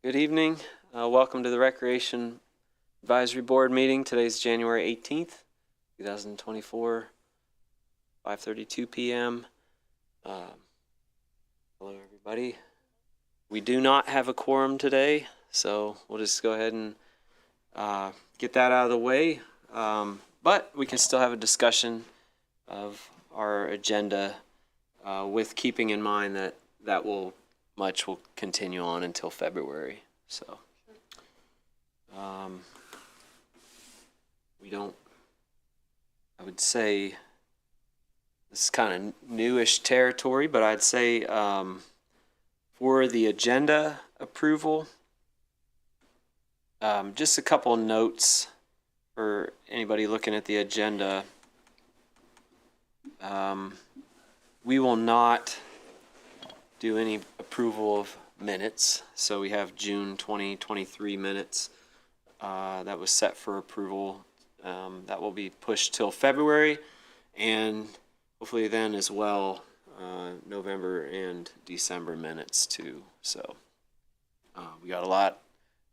Good evening. Welcome to the Recreation Advisory Board meeting. Today's January 18th, 2024, 5:32 p.m. Hello, everybody. We do not have a quorum today, so we'll just go ahead and get that out of the way. But we can still have a discussion of our agenda with keeping in mind that will continue on until February. So I would say this is kind of newish territory, but I'd say for the agenda approval, just a couple notes for anybody looking at the agenda. We will not do any approval of minutes. So we have June 2023 minutes that was set for approval. That will be pushed till February, and hopefully then as well November and December minutes too. So we got a lot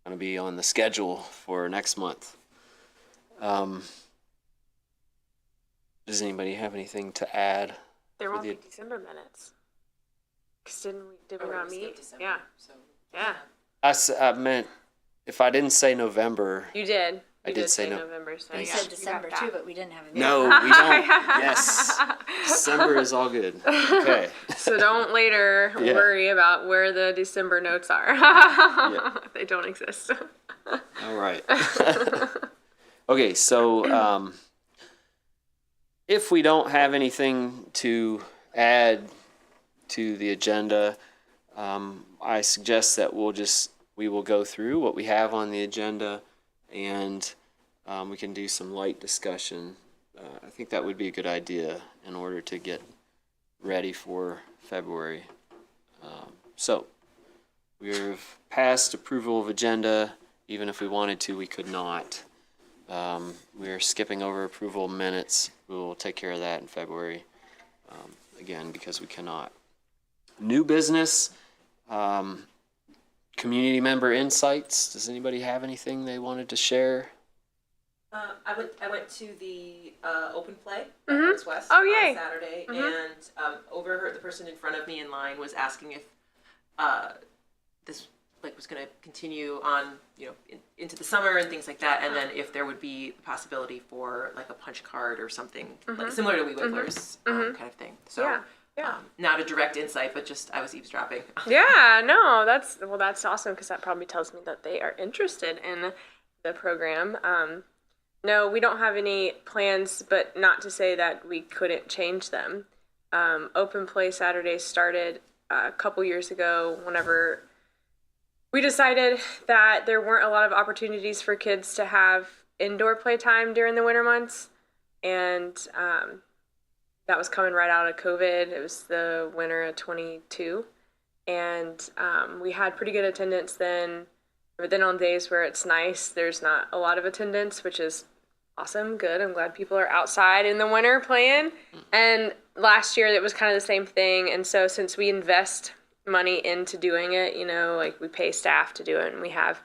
going to be on the schedule for next month. Does anybody have anything to add? There won't be December minutes. Cause did we not meet? December, yeah. So yeah. I meant if I didn't say November. You did. I did say November. So you said December too, but we didn't have a meeting. No, we don't. Yes. December is all good. Okay. So don't later worry about where the December notes are. They don't exist. All right. Okay, so if we don't have anything to add to the agenda, I suggest that we will go through what we have on the agenda, and we can do some light discussion. I think that would be a good idea in order to get ready for February. So we've passed approval of agenda. Even if we wanted to, we could not. We're skipping over approval of minutes. We will take care of that in February, again, because we cannot. New business, community member insights. Does anybody have anything they wanted to share? I went to the open play at Athens West on Saturday, and overheard the person in front of me in line was asking if this was going to continue on, into the summer and things like that, and then if there would be the possibility for like a punch card or something like similar to Wee Wigglers kind of thing. So. Yeah. Not a direct insight, but just I was eavesdropping. Yeah, no, that's awesome, because that probably tells me that they are interested in the program. No, we don't have any plans, but not to say that we couldn't change them. Open Play Saturdays started a couple years ago whenever we decided that there weren't a lot of opportunities for kids to have indoor playtime during the winter months, and that was coming right out of COVID. It was the winter of 22, and we had pretty good attendance then. But then on days where it's nice, there's not a lot of attendance, which is awesome, good. I'm glad people are outside in the winter playing. And last year it was kind of the same thing. And so since we invest money into doing it, we pay staff to do it, and we have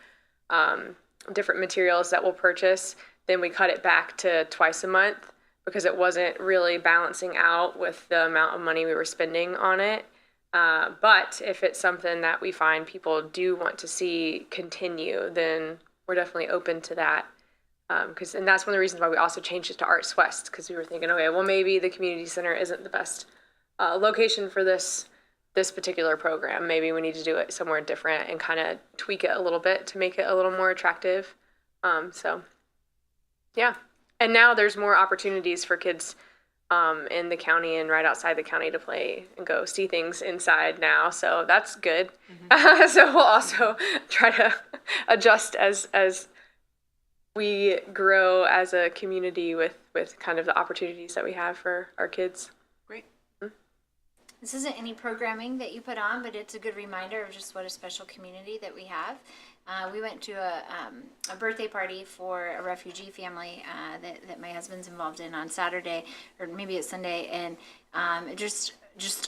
different materials that we'll purchase, then we cut it back to twice a month, because it wasn't really balancing out with the amount of money we were spending on it. But if it's something that we find people do want to see continue, then we're definitely open to that. And that's one of the reasons why we also changed it to Arts West, because we were thinking, okay, well, maybe the community center isn't the best location for this particular program. Maybe we need to do it somewhere different and kind of tweak it a little bit to make it a little more attractive. Yeah. And now there's more opportunities for kids in the county and right outside the county to play and go see things inside now. So that's good. So we'll also try to adjust as we grow as a community with kind of the opportunities that we have for our kids. Great. This isn't any programming that you put on, but it's a good reminder of just what a special community that we have. We went to a birthday party for a refugee family that my husband's involved in on Saturday, or maybe it's Sunday, and just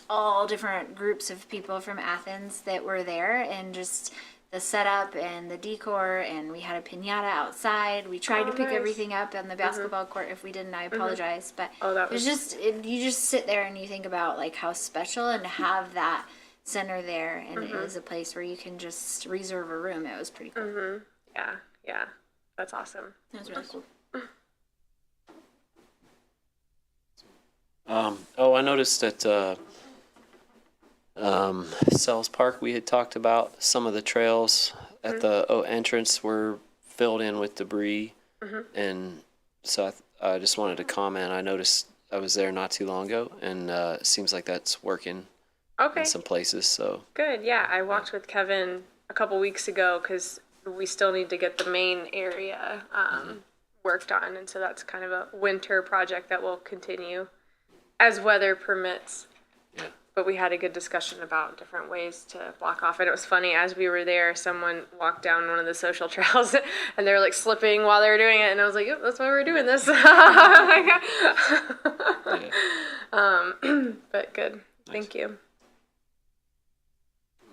all different groups of people from Athens that were there, and just the setup and the decor, and we had a piñata outside. We tried to pick nice. everything up on the basketball court. If we didn't, I apologize. But that it was just you just sit there and you think about like how special, and to have that center there, and it is a place where you can just reserve a room. It was pretty cool. Yeah, that's awesome. It was really cool. I noticed at Sells Park we had talked about some of the trails at the entrance were filled in with debris, and so I just wanted to comment. I noticed I was there not too long ago, and it seems like that's working Okay, in some places. So good. Yeah, I walked with Kevin a couple weeks ago because we still need to get the main area worked on, and so that's kind of a winter project that will continue as weather permits. yeah, But we had a good discussion about different ways to block off. And it was funny, as we were there, someone walked down one of the social trails and they were like slipping while they were doing it. And I was like, yep, that's why we're doing this. yeah. But good. Thank you.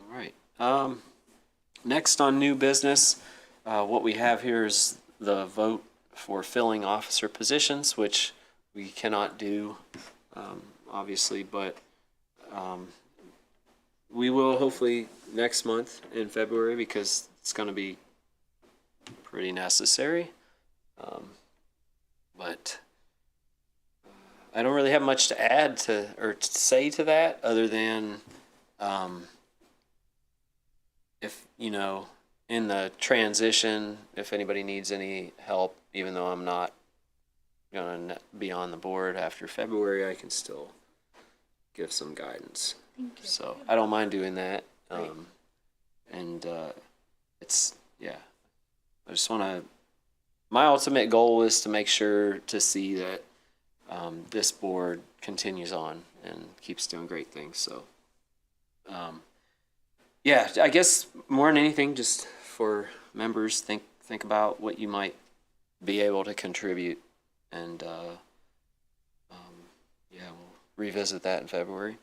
All right. Next on new business, what we have here is the vote for filling officer positions, which we cannot do, obviously, but we will hopefully next month in February, because it's going to be pretty necessary. But I don't really have much to add to or to say to that, other than if in the transition, if anybody needs any help, even though I'm not going to be on the board after February, I can still give some guidance. Thank you. So I don't mind doing that. And it's, yeah, I just want to, my ultimate goal is to make sure to see that this board continues on and keeps doing great things. So, yeah, I guess more than anything, just for members, think about what you might be able to contribute, and yeah, we'll revisit that in February.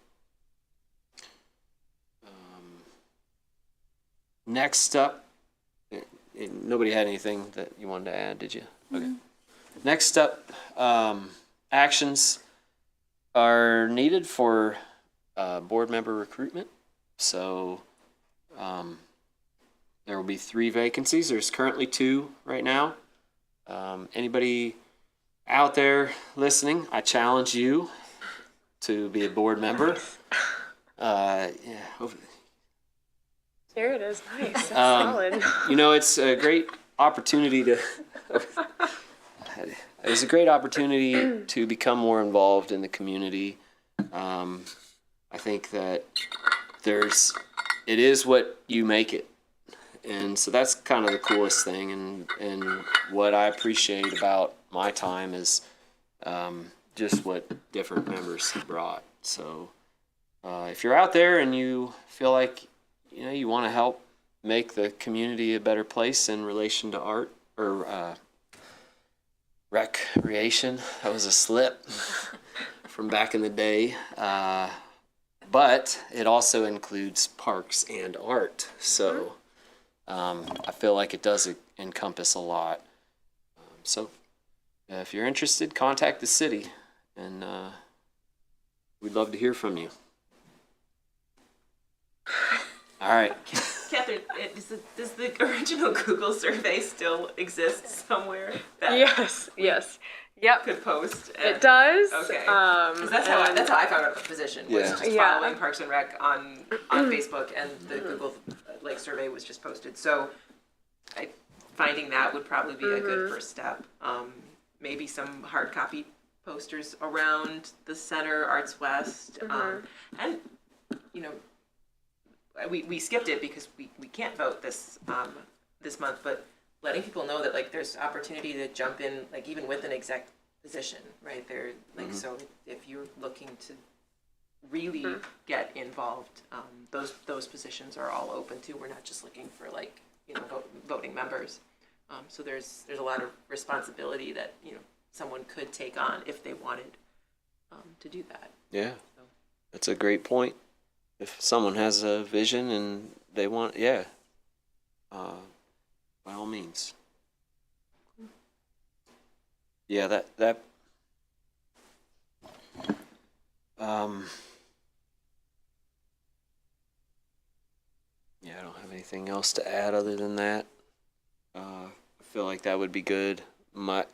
Next up, nobody had anything that you wanted to add, did you? Okay. Next up, actions are needed for board member recruitment. So there will be 3 vacancies. There's currently 2 right now. Anybody out there listening, I challenge you to be a board member. Yeah. There it is. Nice. That's solid. It's a great opportunity to. It's a great opportunity to become more involved in the community. I think that it is what you make it. And so that's kind of the coolest thing. And what I appreciate about my time is just what different members have brought. So if you're out there and you feel like, you want to help make the community a better place in relation to art or recreation, that was a slip from back in the day. But it also includes parks and art. So I feel like it does encompass a lot. So if you're interested, contact the city, and we'd love to hear from you. All right. Catherine, does the original Google survey still exist somewhere that Yes. Yep. could post? It does. Okay. 'Cause that's how I found out about the position. Was Yeah. just following Parks and Rec on Facebook, and the Google survey was just posted. So, finding that would probably be a good first step. Maybe some hard copy posters around the center, Arts West, and we skipped it because we can't vote this month, but letting people know that there's opportunity to jump in, even with an exec position, right there. So if you're looking to really get involved, those positions are all open too. We're not just looking for voting members. So there's a lot of responsibility that someone could take on if they wanted to do that. Yeah, that's a great point. If someone has a vision and they want, by all means. Yeah, that yeah, I don't have anything else to add other than that. I feel like that would be good. My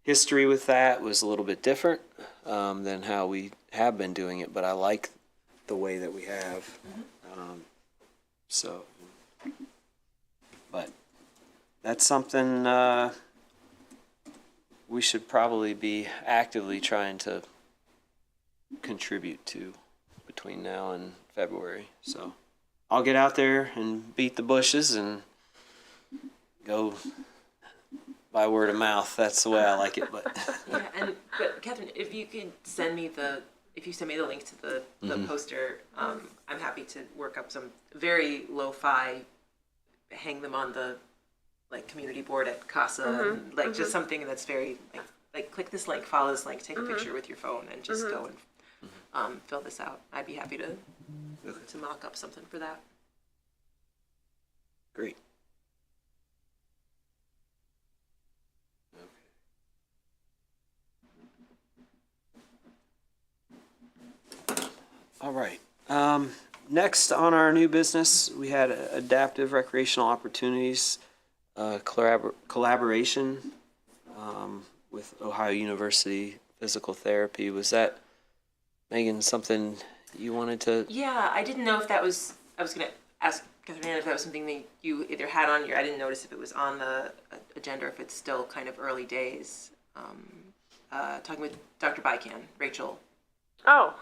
history with that was a little bit different than how we have been doing it, but I like the way that we have. So, but that's something we should probably be actively trying to contribute to between now and February. So I'll get out there and beat the bushes and go by word of mouth. That's the way I like it. But Yeah, but Catherine, if you send me the link to the poster, I'm happy to work up some very lo-fi, hang them on the community board at CASA, and just something that's very like click this link, follow this link, take a picture with your phone, and just go and fill this out. I'd be happy to mock up something for that. great. All right. Next on our new business, we had adaptive recreational opportunities collaboration with Ohio University Physical Therapy. Was that, Megan, something you wanted to? Yeah, I didn't know if that was. I was going to ask Catherine if that was something that you either had on your. I didn't notice if it was on the agenda or if it's still kind of early days. Talking with Dr. Bycan, Rachel. Oh,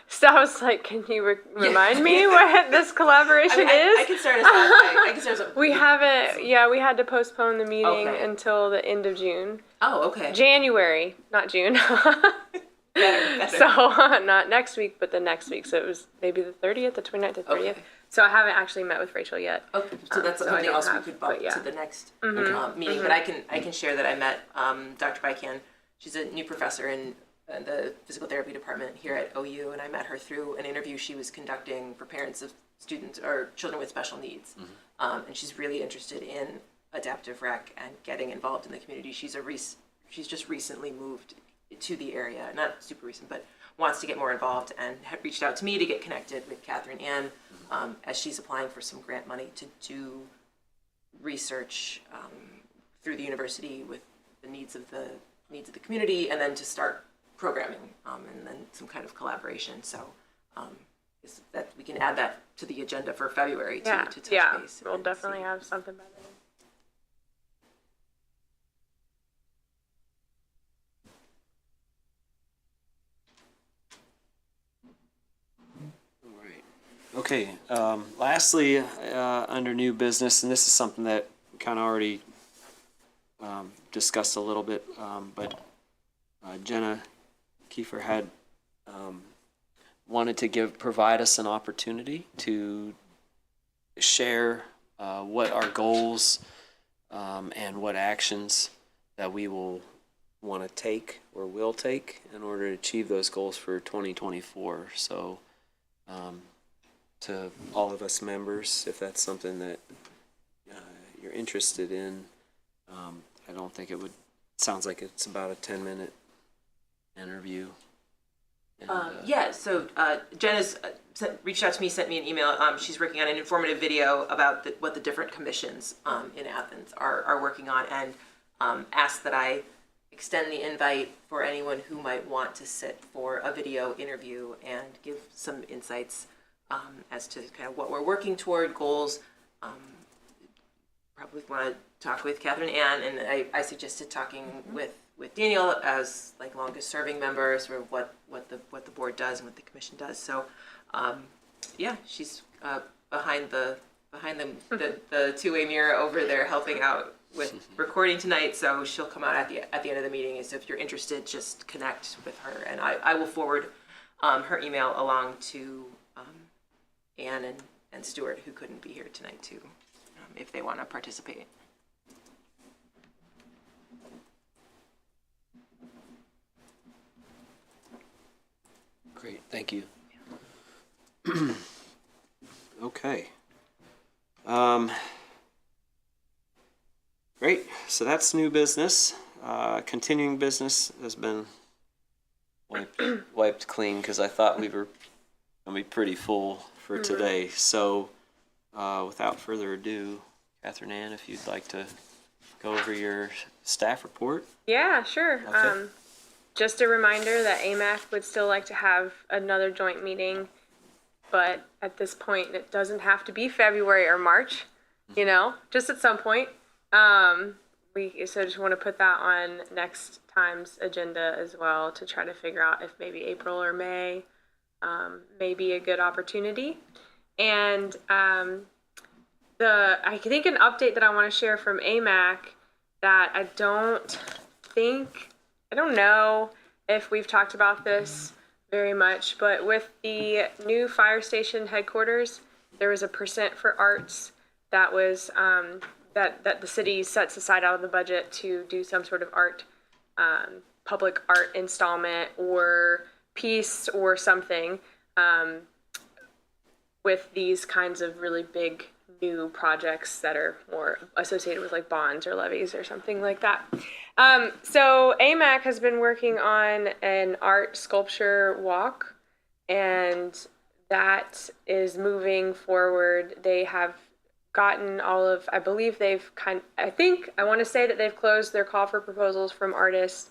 so I was like, can you remind me what this collaboration is? I can start us off. I can start us off. We haven't, we had to postpone the meeting Okay. until the end of June. Oh, okay. January, not June. Better. So, not next week, but the next week. So it was maybe the 30th, the 29th, the 30th. Okay. So I haven't actually met with Rachel yet. Okay, so that's so I something don't else we have, could bump but yeah. to the next meeting. But I can share that I met Dr. Bycan. She's a new professor in the physical therapy department here at OU, and I met her through an interview she was conducting for parents of students or children with special needs. And she's really interested in adaptive rec and getting involved in the community. She's just recently moved to the area, not super recent, but wants to get more involved, and had reached out to me to get connected with Catherine Ann as she's applying for some grant money to do research through the university with the needs of the community, and then to start programming and then some kind of collaboration. So is that we can add that to the agenda for February to touch base. We'll and definitely see. have something by then. All right. Okay. Lastly, under new business, and this is something that we kind of already discussed a little bit, but Jenna Kiefer had wanted to provide us an opportunity to share what our goals and what actions that we will want to take or will take in order to achieve those goals for 2024. So to all of us members, if that's something that you're interested in, I don't think it would, sounds like it's about a 10-minute interview. And, Yeah, so Jen has reached out to me, sent me an email. She's working on an informative video about what the different commissions in Athens are working on, and asked that I extend the invite for anyone who might want to sit for a video interview and give some insights as to kind of what we're working toward, goals. Probably want to talk with Catherine Ann, and I suggested talking with Daniel as longest serving member, sort of what the board does and what the commission does. So she's behind the two-way mirror over there helping out with recording tonight. So she'll come out at the end of the meeting. So if you're interested, just connect with her, and I will forward her email along to Ann and Stuart, who couldn't be here tonight too, if they want to participate. Great, thank you. Okay. Great. So that's new business. Continuing business has been wiped clean because I thought we were gonna be pretty full for today. So, without further ado, Catherine Ann, if you'd like to go over your staff report. Yeah, sure. Okay. Just a reminder that AMAC would still like to have another joint meeting, but at this point, it doesn't have to be February or March, just at some point. So just want to put that on next time's agenda as well to try to figure out if maybe April or May may be a good opportunity. And I think an update that I want to share from AMAC that I don't know if we've talked about this very much, but with the new fire station headquarters, there was a % for arts that was that the city sets aside out of the budget to do some sort of art, public art installment or piece or something with these kinds of really big new projects that are more associated with like bonds or levies or something like that. So AMAC has been working on an art sculpture walk, and that is moving forward. They have gotten I want to say that they've closed their call for proposals from artists,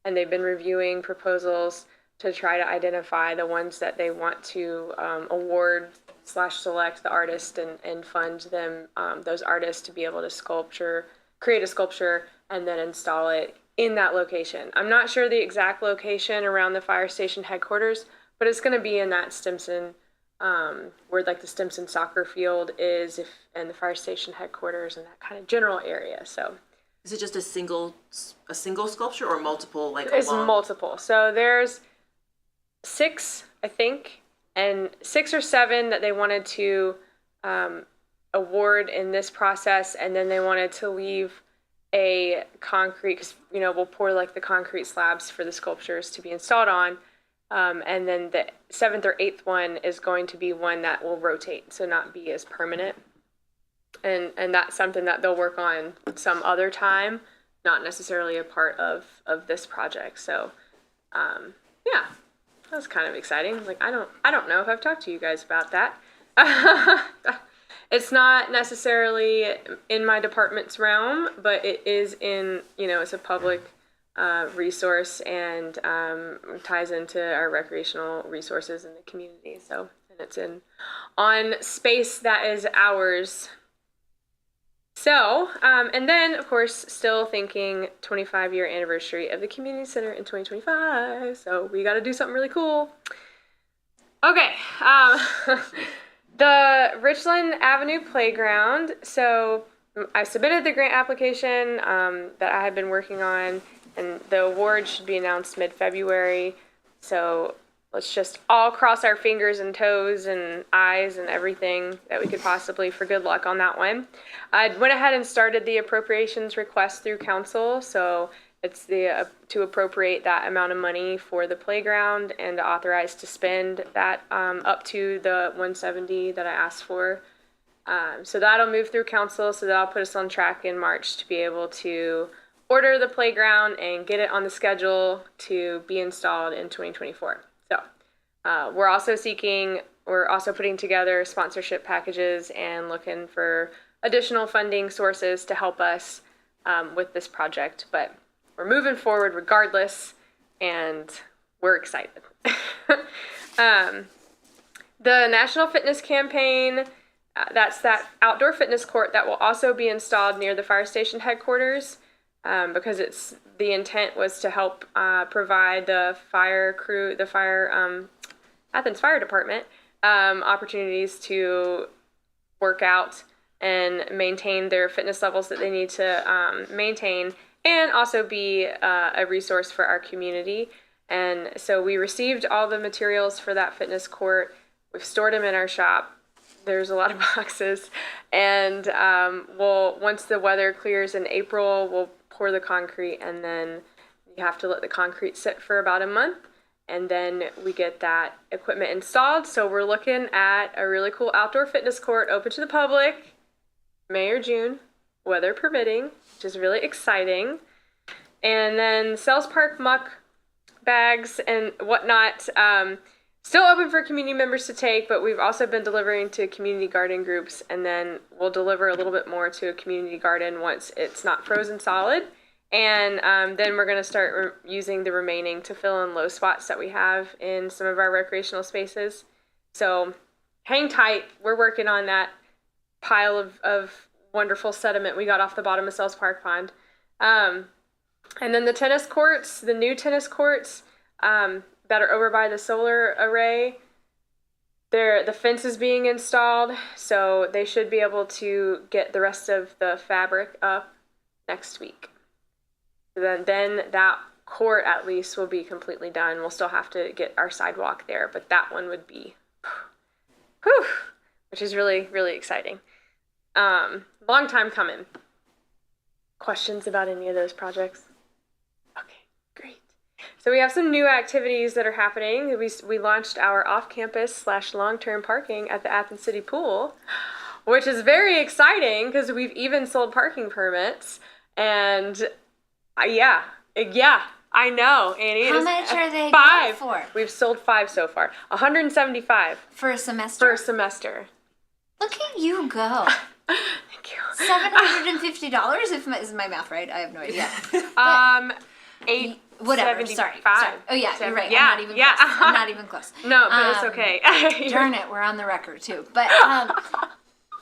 and they've been reviewing proposals to try to identify the ones that they want to award/select the artist and fund them, those artists to be able to create a sculpture and then install it in that location. I'm not sure the exact location around the fire station headquarters, but it's going to be in that Stimson, where like the Stimson soccer field is, and the fire station headquarters and that kind of general area. So Is it just a single sculpture or multiple? it's multiple. So there's 6, I think, and 6 or 7 that they wanted to award in this process, and then they wanted to leave a concrete, because we'll pour like the concrete slabs for the sculptures to be installed on, and then the 7th or 8th one is going to be one that will rotate, so not be as permanent, and that's something that they'll work on some other time, not necessarily a part of this project. So yeah, that was kind of exciting. Like I don't know if I've talked to you guys about that. It's not necessarily in my department's realm, but it is in, it's a public resource, and ties into our recreational resources in the community. So, and it's on space that is ours. So, and then of course, still thinking 25-year anniversary of the community center in 2025. So we got to do something really cool. Okay. The Richland Avenue Playground. So I submitted the grant application that I had been working on, and the award should be announced mid-February. So let's just all cross our fingers and toes and eyes and everything that we could possibly for good luck on that one. I went ahead and started the appropriations request through council. So it's to appropriate that amount of money for the playground and authorize to spend that up to the $170 that I asked for. So that'll move through council. So that'll put us on track in March to be able to order the playground and get it on the schedule to be installed in 2024. So we're also putting together sponsorship packages and looking for additional funding sources to help us with this project. But we're moving forward regardless, and we're excited. The National Fitness Campaign, that's that outdoor fitness court that will also be installed near the fire station headquarters, because the intent was to help provide the fire crew, Athens Fire Department, opportunities to work out and maintain their fitness levels that they need to maintain, and also be a resource for our community. And so we received all the materials for that fitness court. We've stored them in our shop. There's a lot of boxes. And once the weather clears in April, we'll pour the concrete, and then you have to let the concrete sit for about a month. and then we get that equipment installed. So we're looking at a really cool outdoor fitness court open to the public, May or June, weather permitting, which is really exciting. And then Sells Park muck bags and whatnot, still open for community members to take, but we've also been delivering to community garden groups, and then we'll deliver a little bit more to a community garden once it's not frozen solid. And then we're going to start using the remaining to fill in low spots that we have in some of our recreational spaces. So hang tight. We're working on that pile of wonderful sediment we got off the bottom of Sells Park Pond. And then the tennis courts, the new tennis courts that are over by the solar array, the fence is being installed, so they should be able to get the rest of the fabric up next week. Then that court at least will be completely done. We'll still have to get our sidewalk there, but that one would be, whew, which is really, really exciting. Long time coming. Questions about any of those projects? Okay, great. So we have some new activities that are happening. We launched our off-campus / long-term parking at the Athens City Pool, which is very exciting because we've even sold parking permits. And yeah, I know, Annie. How much are they 5 for? We've sold 5 so far. 175 For a semester? for a semester. Look at you go. Thank you. $750 is my math right? I have no idea. Eight. Whatever. Sorry. Oh yeah, you're right. Yeah, I'm not even close. I'm not even close. No, but it's okay. Darn it, we're on the record too. But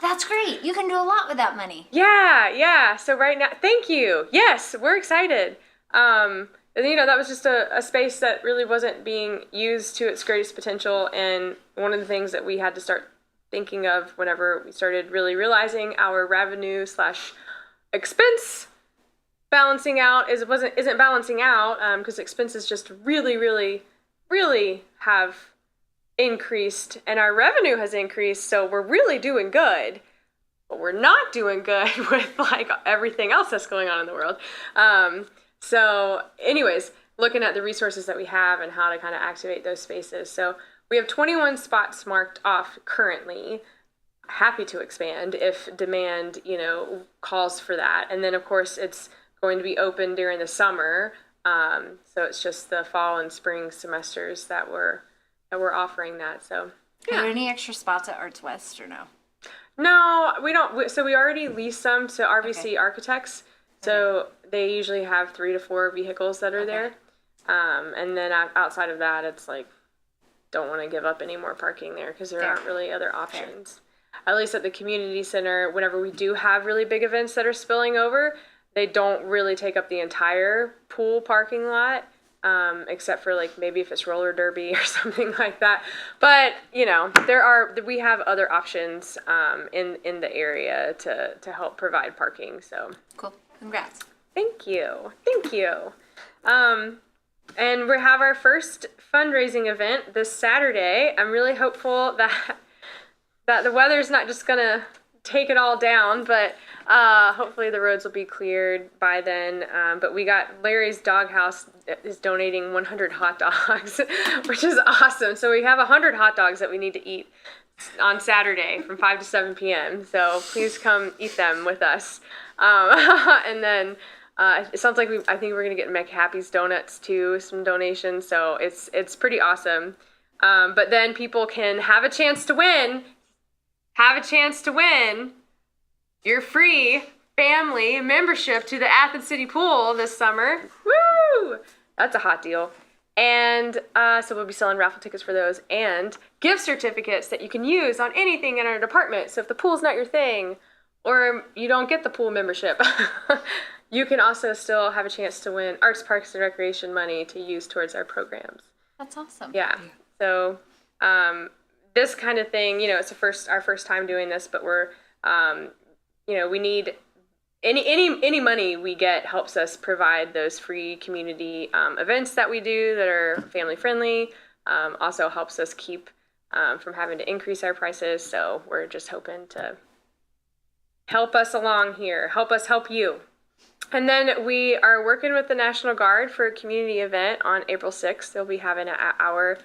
that's great. You can do a lot with that money. Yeah. So right now, thank you. Yes, we're excited. And, that was just a space that really wasn't being used to its greatest potential. And one of the things that we had to start thinking of whenever we started really realizing our revenue / expense balancing out isn't balancing out, because expenses just really, really, really have increased, and our revenue has increased, so we're really doing good, but we're not doing good with everything else that's going on in the world. So anyways, looking at the resources that we have and how to kind of activate those spaces. So we have 21 spots marked off currently. Happy to expand if demand, calls for that. And then of course it's going to be open during the summer. So it's just the fall and spring semesters that we're offering that. So Are there any extra spots at Arts West or no? no, we don't. So we already leased some to RVC Architects. So they usually have 3 to 4 vehicles that are there. And then outside of that, it's don't want to give up any more parking there because there aren't really other options. At least at the community center, whenever we do have really big events that are spilling over, they don't really take up the entire pool parking lot, except for maybe if it's roller derby or something like that. But we have other options in the area to help provide parking. So Cool. Congrats. thank you. And we have our first fundraising event this Saturday. I'm really hopeful that the weather's not just gonna take it all down, but hopefully the roads will be cleared by then. But we got Larry's Doghouse is donating 100 hot dogs, which is awesome. So we have 100 hot dogs that we need to eat on Saturday from 5 to 7 p.m. So please come eat them with us. And then it sounds like I think we're gonna get McHappy's Donuts too, some donations. So it's pretty awesome. But then people can have a chance to win your free family membership to the Athens City Pool this summer. Woo! That's a hot deal. And so we'll be selling raffle tickets for those and gift certificates that you can use on anything in our department. So if the pool's not your thing or you don't get the pool membership, you can also still have a chance to win Arts, Parks, and Recreation money to use towards our programs. That's awesome. Yeah. So this kind of thing, it's our first time doing this, but we're, we need any money we get helps us provide those free community events that we do that are family friendly. Also helps us keep from having to increase our prices. So we're just hoping to help us along here. Help us help you. And then we are working with the National Guard for a community event on April 6th. They'll be having it at our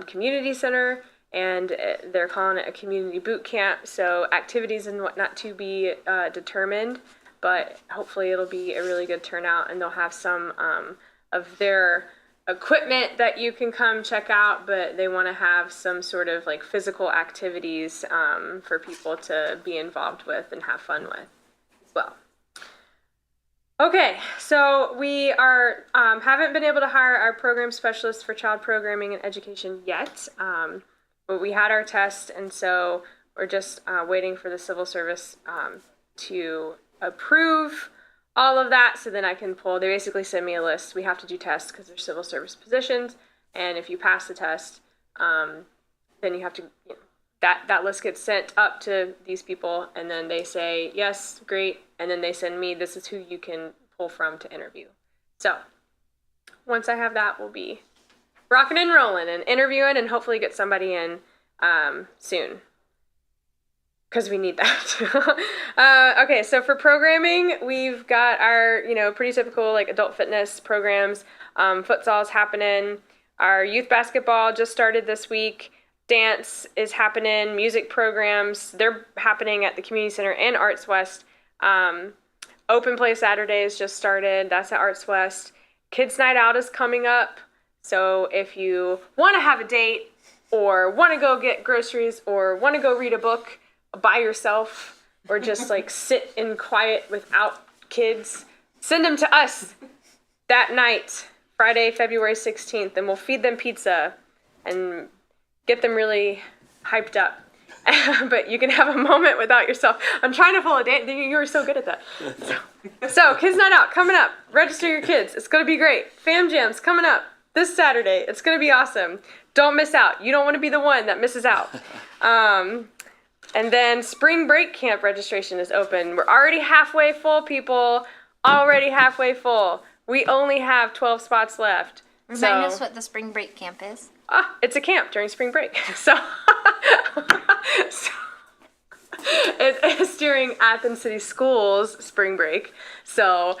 community center, and they're calling it a community boot camp. So activities and whatnot to be determined, but hopefully it'll be a really good turnout, and they'll have some of their equipment that you can come check out, but they want to have some sort of like physical activities for people to be involved with and have fun with as well. Okay, so we are haven't been able to hire our program specialist for child programming and education yet, but we had our test, and so we're just waiting for the civil service to approve all of that, so then I can pull. They basically send me a list. We have to do tests because they're civil service positions, and if you pass the test, then you have to. That list gets sent up to these people, and then they say, yes, great, and then they send me, this is who you can pull from to interview. So once I have that, we'll be rocking and rolling and interviewing and hopefully get somebody in soon, because we need that. Okay, so for programming, we've got our, pretty typical like adult fitness programs. Futsal's happening. Our youth basketball just started this week. Dance is happening, music programs, they're happening at the Community Center and Arts West. Open Play Saturdays just started, that's at Arts West. Kids Night Out is coming up, so if you want to have a date, or want to go get groceries, or want to go read a book by yourself, or just like sit in quiet without kids, send them to us that night, Friday, February 16th, and we'll feed them pizza and get them really hyped up. But you can have a moment without yourself. I'm trying to pull a dance. You were so good at that. So Kids Night Out coming up. Register your kids. It's going to be great. Fam Jams coming up this Saturday. It's going to be awesome. Don't miss out. You don't want to be the one that misses out. And then spring break camp registration is open. We're already halfway full, people. Already halfway full. We only have 12 spots left. Remind us what the spring break camp is. It's a camp during spring break. So it is during Athens City Schools spring break. So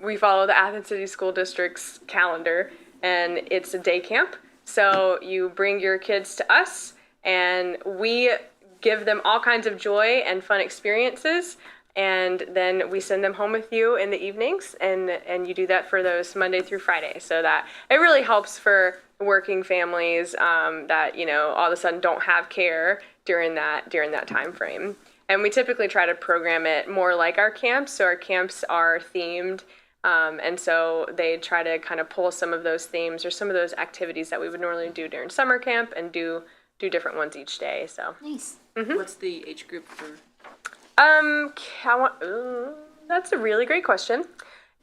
we follow the Athens City School District's calendar, and it's a day camp. So you bring your kids to us, and we give them all kinds of joy and fun experiences. And then we send them home with you in the evenings, and you do that for those Monday through Friday. So that it really helps for working families that all of a sudden don't have care during that time frame. And we typically try to program it more like our camps. So our camps are themed, and so they try to kind of pull some of those themes or some of those activities that we would normally do during summer camp and do different ones each day. So Nice. What's the age group for? That's a really great question.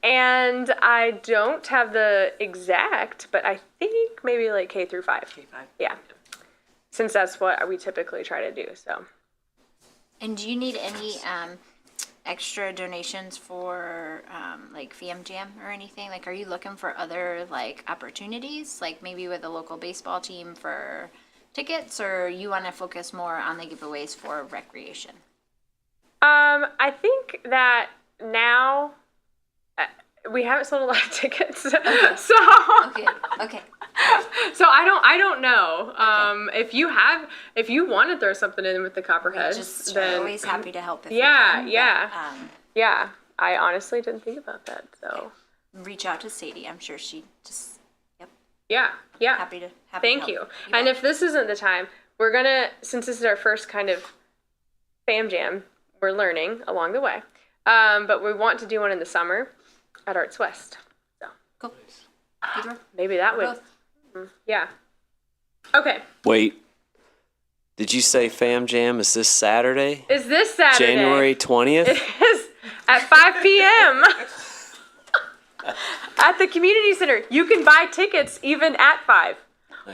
And I don't have the exact, but I think maybe like K through 5. K5. Yeah. Since that's what we typically try to do, so. And do you need any extra donations for like Fam Jam or anything? Like, are you looking for other like opportunities, like maybe with a local baseball team for tickets, or you want to focus more on the giveaways for recreation? I think that now we haven't sold a lot of tickets, so Okay. so I don't know. If you want to throw something in with the Copperheads, Just then always happy to help if yeah, we can. yeah, yeah. I honestly didn't think about that, so Reach out to Sadie. I'm sure she just yeah. happy to Thank help. you. And if this isn't the time, we're gonna, since this is our first kind of Fam Jam, we're learning along the way. But we want to do one in the summer at Arts West. So Cool. Pedro? maybe that would, Both. yeah. Okay. Wait. Did you say Fam Jam is this Saturday? Is this Saturday? January 20th? It is at 5 p.m. at the community center. You can buy tickets even at 5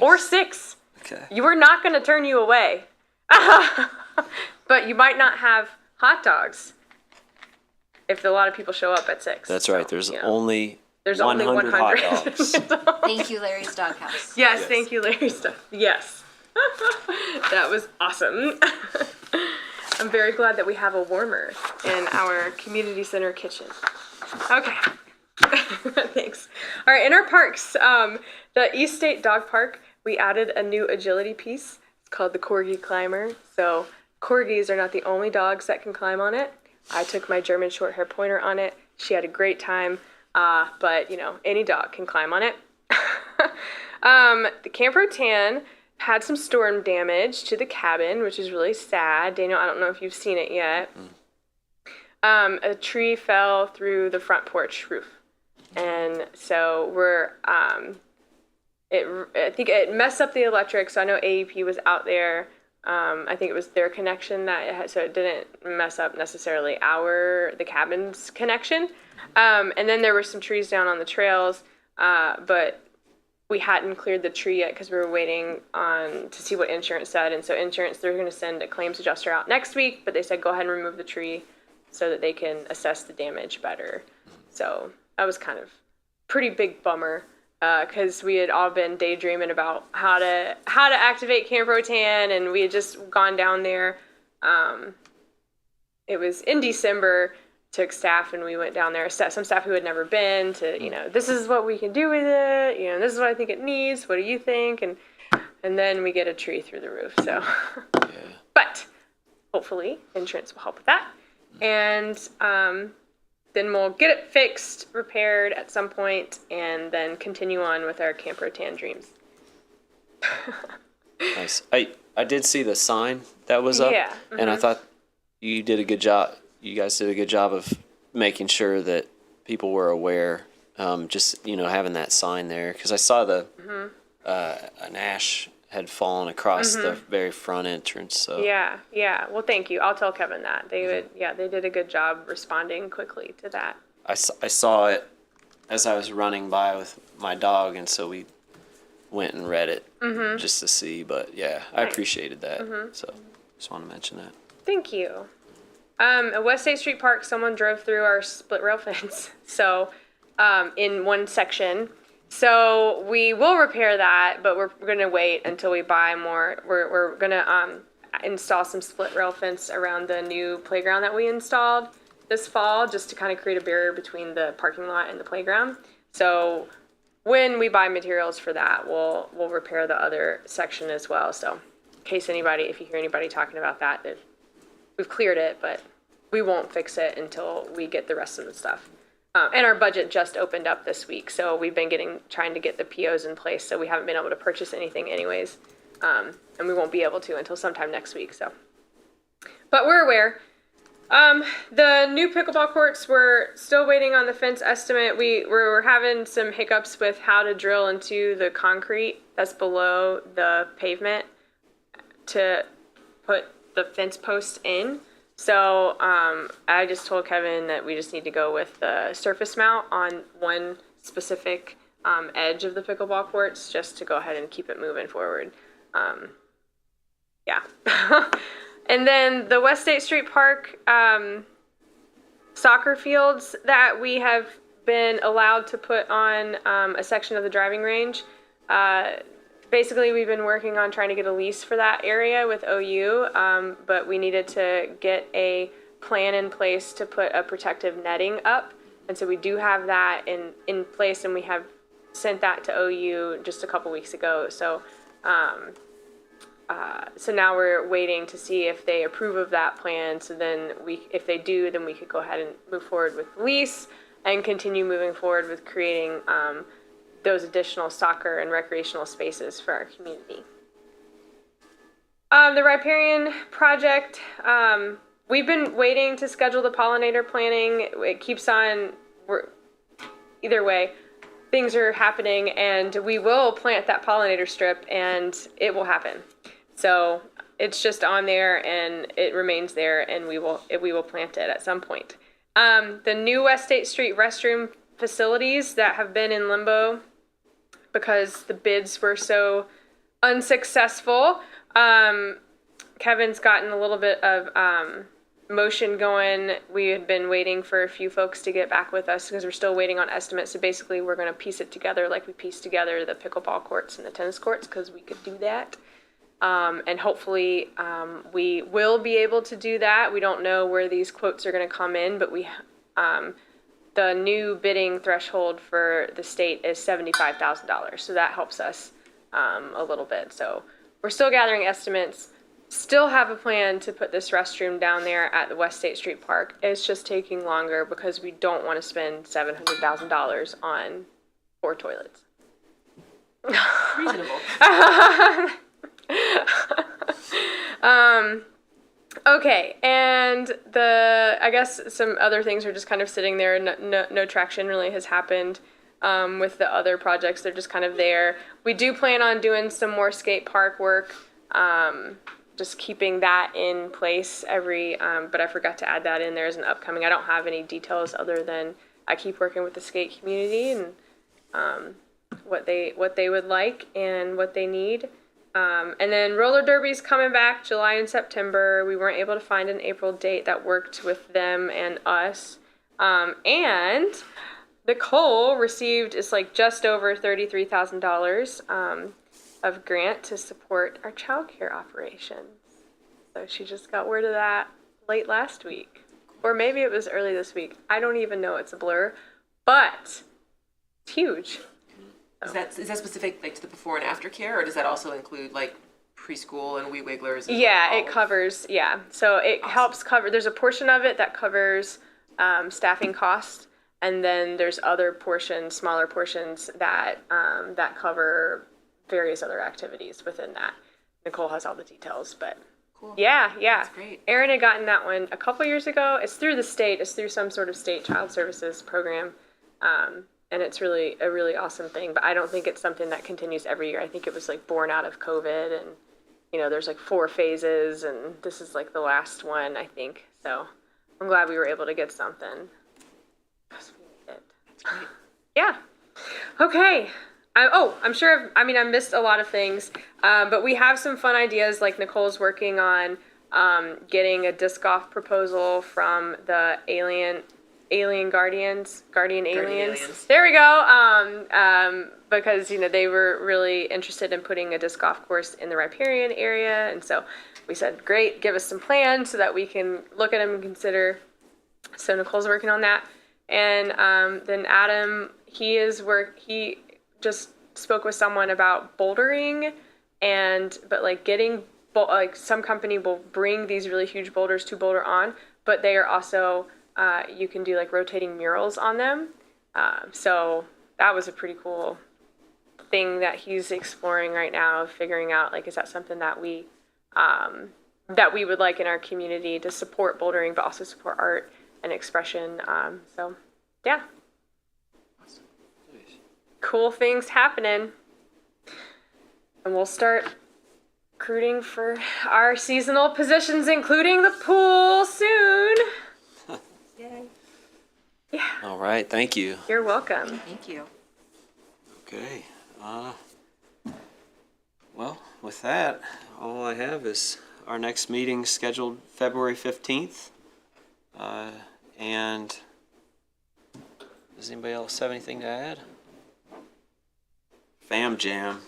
or 6. Okay. We're not going to turn you away. But you might not have hot dogs if a lot of people show up at 6. That's right. There's you know. only There's 100 only 100 hot dogs. Thank you, Larry's Doghouse. Yes, thank you, Larry Stuff. Yes. That was awesome. I'm very glad that we have a warmer in our community center kitchen. Okay. Thanks. All right, in our parks, the East State Dog Park, we added a new agility piece. It's called the Corgi Climber. So corgis are not the only dogs that can climb on it. I took my German Shorthair Pointer on it. She had a great time, but any dog can climb on it. The Camp Rotan had some storm damage to the cabin, which is really sad. Daniel, I don't know if you've seen it yet. A tree fell through the front porch roof. And so I think it messed up the electric. So I know AEP was out there. I think it was their connection so it didn't mess up necessarily the cabin's connection. And then there were some trees down on the trails, but we hadn't cleared the tree yet because we were waiting to see what insurance said. And so insurance, they're going to send a claims adjuster out next week, but they said go ahead and remove the tree so that they can assess the damage better. So that was kind of pretty big bummer because we had all been daydreaming about how to activate Camp Rotan, and we had just gone down there. It was in December. Took staff and we went down there. Some staff who had never been to, this is what we can do with it. This is what I think it needs. What do you think? And then we get a tree through the roof. So, yeah. But hopefully insurance will help with that. And then we'll get it fixed, repaired at some point, and then continue on with our Camp Rotan dreams. Nice. I did see the sign that was up, Yeah. Mm-hmm. and I thought you did a good job. You guys did a good job of making sure that people were aware. Just having that sign there, because I saw an ash had fallen across the very front entrance. So Yeah. Well, thank you. I'll tell Kevin that they did a good job responding quickly to that. I saw it as I was running by with my dog, and so we went and read it just to see. But yeah, I appreciated that. So just want to mention that. Thank you. At West State Street Park, someone drove through our split rail fence. So, in one section. So we will repair that, but we're going to wait until we buy more. We're going to install some split rail fence around the new playground that we installed this fall, just to kind of create a barrier between the parking lot and the playground. So when we buy materials for that, we'll repair the other section as well. So in case if you hear anybody talking about that, we've cleared it, but we won't fix it until we get the rest of the stuff. And our budget just opened up this week, so we've been trying to get the POs in place, so we haven't been able to purchase anything anyways. And we won't be able to until sometime next week. So, but we're aware. The new pickleball courts, we're still waiting on the fence estimate. We're having some hiccups with how to drill into the concrete that's below the pavement to put the fence posts in. So I just told Kevin that we just need to go with the surface mount on one specific edge of the pickleball courts, just to go ahead and keep it moving forward. Yeah. And then the West State Street Park soccer fields that we have been allowed to put on a section of the driving range. Basically, we've been working on trying to get a lease for that area with OU, but we needed to get a plan in place to put a protective netting up. And so we do have that in place, and we have sent that to OU just a couple weeks ago. So so now we're waiting to see if they approve of that plan. So then if they do, then we could go ahead and move forward with the lease and continue moving forward with creating those additional soccer and recreational spaces for our community. The riparian project, we've been waiting to schedule the pollinator planting. It keeps on, either way, things are happening, and we will plant that pollinator strip, and it will happen. So it's just on there, and it remains there, and we will plant it at some point. The new West State Street restroom facilities that have been in limbo because the bids were so unsuccessful. Kevin's gotten a little bit of motion going. We had been waiting for a few folks to get back with us because we're still waiting on estimates. So basically, we're going to piece it together like we pieced together the pickleball courts and the tennis courts, because we could do that. And hopefully we will be able to do that. We don't know where these quotes are going to come in, but the new bidding threshold for the state is $75,000. So that helps us a little bit. So we're still gathering estimates. Still have a plan to put this restroom down there at the West State Street Park. It's just taking longer because we don't want to spend $700,000 on 4 toilets. Reasonable. Okay, and I guess some other things are just kind of sitting there. No traction really has happened with the other projects. They're just kind of there. We do plan on doing some more skate park work. Just keeping that in place but I forgot to add that in there as an upcoming. I don't have any details other than I keep working with the skate community and what they would like and what they need. And then roller derby's coming back July and September. We weren't able to find an April date that worked with them and us. And Nicole received just over $33,000 of grant to support our childcare operations. So she just got word of that late last week. Or maybe it was early this week. I don't even know. It's a blur. But it's huge. Is that specific to the before and after care, or does that also include preschool and wee wigglers? And yeah, it covers. Yeah, so it helps cover. There's a portion of it that covers staffing costs, and then there's other smaller portions that cover various other activities within that. Nicole has all the details, but cool. Yeah. That's great. Erin had gotten that one a couple years ago. It's through the state. It's through some sort of state child services program. And it's really a really awesome thing, but I don't think it's something that continues every year. I think it was born out of COVID, and there's 4 phases, and this is the last one, I think. So I'm glad we were able to get something. That's great. Yeah. Okay. I'm sure I missed a lot of things, but we have some fun ideas. Nicole's working on getting a disc golf proposal from the Guardian Aliens. There we go. Because they were really interested in putting a disc golf course in the riparian area, and so we said, great, give us some plans so that we can look at them and consider. So Nicole's working on that, and then Adam, he just spoke with someone about bouldering, but getting some company will bring these really huge boulders to boulder on, but they are also you can do rotating murals on them. So that was a pretty cool thing that he's exploring right now, of figuring out is that something that we would like in our community to support bouldering, but also support art and expression. So yeah, cool things happening, and we'll start recruiting for our seasonal positions, including the pool, soon. Yay. Yeah. All right. Thank you. You're welcome. Thank you. Okay. Well, with that, all I have is our next meeting scheduled February 15th. And does anybody else have anything to add? Fam Jam.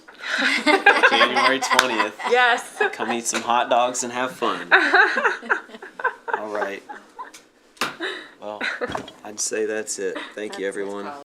January 20th. Yes. Come eat some hot dogs and have fun. All right. Well, I'd say that's it. Thank you, everyone.